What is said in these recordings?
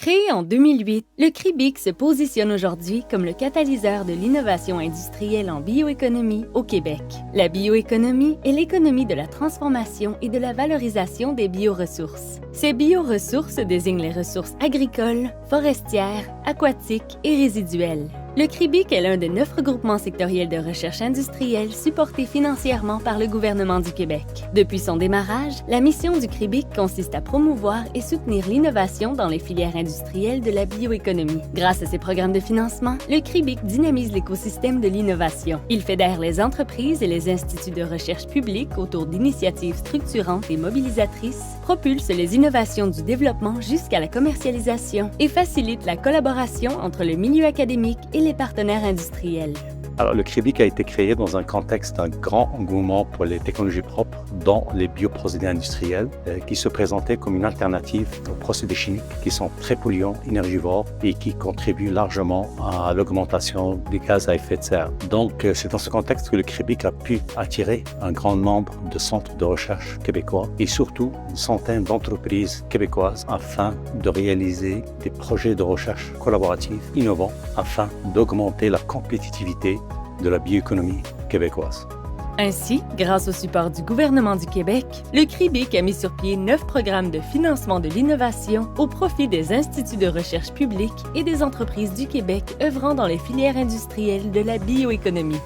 Créé en 2008, le CRIBIC se positionne aujourd'hui comme le catalyseur de l'innovation industrielle en bioéconomie au Québec. La bioéconomie est l'économie de la transformation et de la valorisation des bioressources. Ces bioressources désignent les ressources agricoles, forestières, aquatiques et résiduelles. Le CRIBIC est l'un des 9 regroupements sectoriels de recherche industrielle supportés financièrement par le gouvernement du Québec. Depuis son démarrage, la mission du CRIBIC consiste à promouvoir et soutenir l'innovation dans les filières industrielles de la bioéconomie. Grâce à ses programmes de financement, le CRIBIC dynamise l'écosystème de l'innovation. Il fédère les entreprises et les instituts de recherche publics autour d'initiatives structurantes et mobilisatrices, propulse les innovations du développement jusqu'à la commercialisation et facilite la collaboration entre le milieu académique et les partenaires industriels. Alors, le CRIBIC a été créé dans un contexte d'un grand engouement pour les technologies propres, dont les bioprocédés industriels, qui se présentaient comme une alternative aux procédés chimiques qui sont très polluants, énergivores et qui contribuent largement à l'augmentation des gaz à effet de serre. Donc, c'est dans ce contexte que le CRIBIC a pu attirer un grand nombre de centres de recherche québécois et surtout une centaine d'entreprises québécoises afin de réaliser des projets de recherche collaboratifs innovants afin d'augmenter la compétitivité de la bioéconomie québécoise. Ainsi, grâce au support du gouvernement du Québec, le CRIBIC a mis sur pied 9 programmes de financement de l'innovation au profit des instituts de recherche publics et des entreprises du Québec œuvrant dans les filières industrielles de la bioéconomie.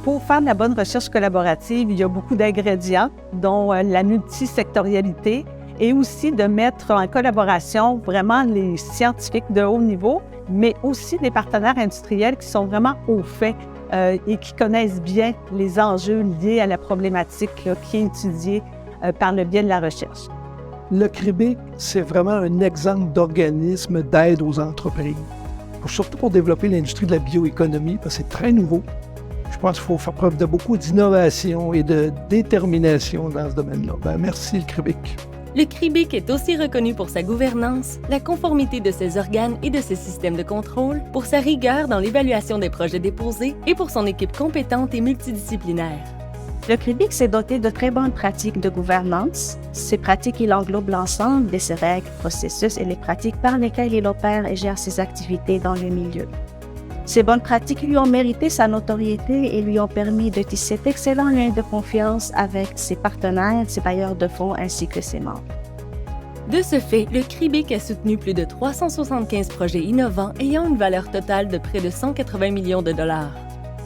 Pour faire de la bonne recherche collaborative, il y a beaucoup d'ingrédients, dont la multisectorialité et aussi de mettre en collaboration vraiment les scientifiques de haut niveau, mais aussi des partenaires industriels qui sont vraiment au fait et qui connaissent bien les enjeux liés à la problématique qui est étudiée par le biais de la recherche. Le CRIBIC, c'est vraiment un exemple d'organisme d'aide aux entreprises, surtout pour développer l'industrie de la bioéconomie, parce que c'est très nouveau. Je pense qu'il faut faire preuve de beaucoup d'innovation et de détermination dans ce domaine-là. Merci, le CRIBIC. Le CRIBIC est aussi reconnu pour sa gouvernance, la conformité de ses organes et de ses systèmes de contrôle, pour sa rigueur dans l'évaluation des projets déposés et pour son équipe compétente et multidisciplinaire. Le CRIBIC s'est doté de très bonnes pratiques de gouvernance. Ces pratiques, il englobe l'ensemble de ses règles, processus et les pratiques par lesquelles il opère et gère ses activités dans le milieu. Ces bonnes pratiques lui ont mérité sa notoriété et lui ont permis de tisser d'excellents liens de confiance avec ses partenaires, ses bailleurs de fonds ainsi que ses membres. De ce fait, le CRIBIC a soutenu plus de 375 projets innovants ayant une valeur totale de près de 180 millions de dollars.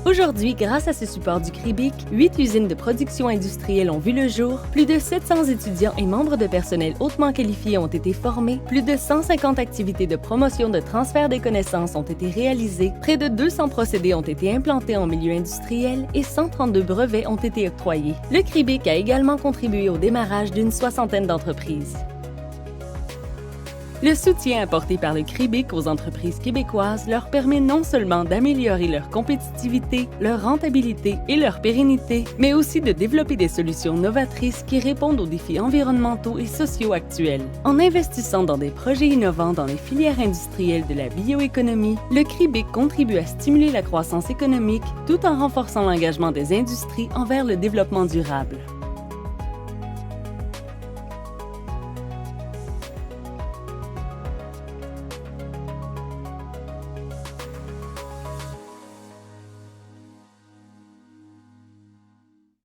Aujourd'hui, grâce à ce support du CRIBIC, 8 usines de production industrielle ont vu le jour, plus de 700 étudiants et membres de personnel hautement qualifiés ont été formés, plus de 150 activités de promotion de transfert des connaissances ont été réalisées, près de 200 procédés ont été implantés en milieu industriel et 132 brevets ont été octroyés. Le CRIBIC a également contribué au démarrage d'une 60aine d'entreprises. Le soutien apporté par le CRIBIC aux entreprises québécoises leur permet non seulement d'améliorer leur compétitivité, leur rentabilité et leur pérennité, mais aussi de développer des solutions novatrices qui répondent aux défis environnementaux et sociaux actuels. En investissant dans des projets innovants dans les filières industrielles de la bioéconomie, le CRIBIC contribue à stimuler la croissance économique tout en renforçant l'engagement des industries envers le développement durable.